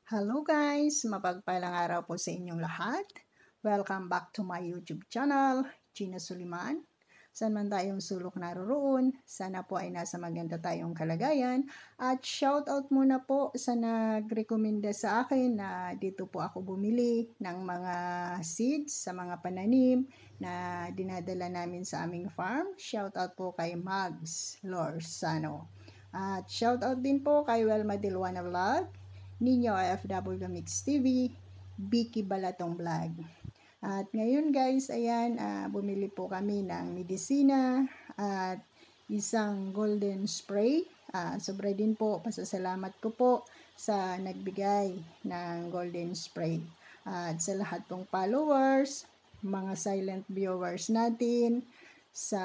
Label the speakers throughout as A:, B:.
A: Hello guys! Mapagpalang araw po sa inyong lahat. Welcome back to my YouTube channel, Gina Suliman. Saan man tayong sulok naroroon, sana po ay nasa maganda tayong kalagayan. At shoutout muna po sa nagrekomenda sa akin na dito po ako bumili ng mga seeds sa mga pananim na dinadala namin sa aming farm. Shoutout po kay Mags Lorsano. At shoutout din po kay Welma Dilwana Vlog, Ninyo FW Mix TV, Vicky Balatong Vlog. At ngayon guys, ayan, bumili po kami ng medisina at isang golden spray. Sobra din po, pasasalamat ko po sa nagbigay ng golden spray. At sa lahat pong followers, mga silent viewers natin, sa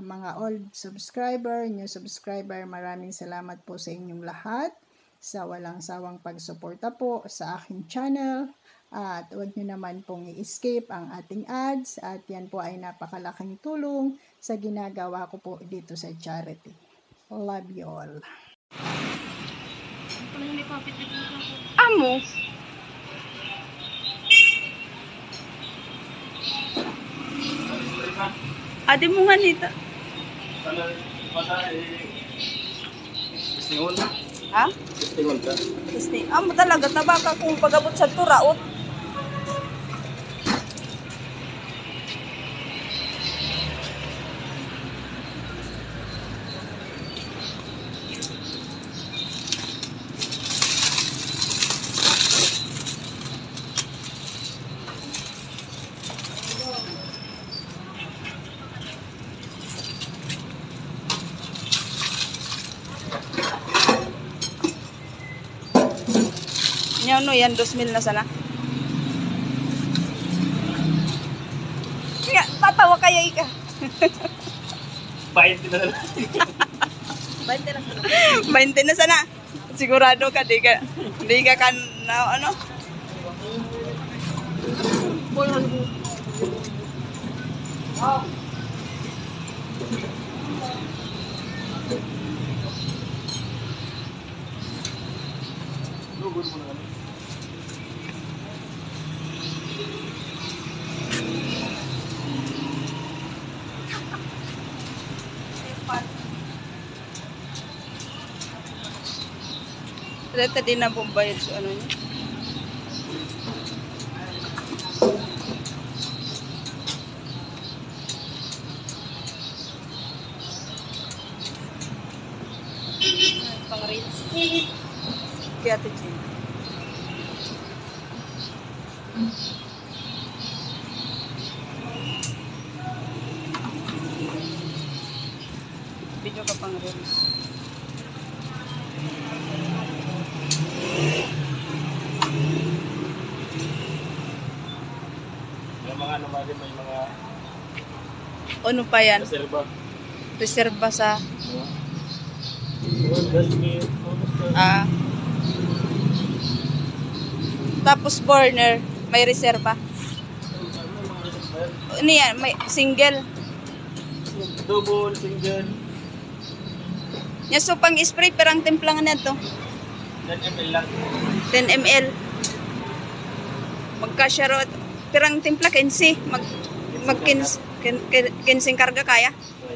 A: mga old subscriber, new subscriber, maraming salamat po sa inyong lahat sa walang sawang pagsuporta po sa aking channel. At huwag nyo naman pong i-escape ang ating ads at yan po ay napakalaking tulong sa ginagawa ko po dito sa charity. Love you all.
B: Amo? Adi mo nga nito. Ha? Amo talaga, tabaka kung pag-abot sa turaot. No, yan 2,000 na sana. Nga, tatawa kaya ika.
C: 20 na sana.
B: 20 na sana. 20 na sana. Sigurado ka, di ka kan, na, ano? Dito din na bumbayad sa ano niya. Pang-reels. Kaya ito dyan. Video ka pang-reels.
C: Yung mga ano may mga
B: Ano pa yan?
C: reserva.
B: Reserva sa
C: Gasmit.
B: tapos burner, may reserva. Ano yan? May single.
C: Double, single.
B: Yan, so pang spray, perang timplangan na to.
C: 10 ml lang.
B: 10 ml. Magkasyaro. Perang timpla, 15. Mag 15 karga kaya.
C: Kaya.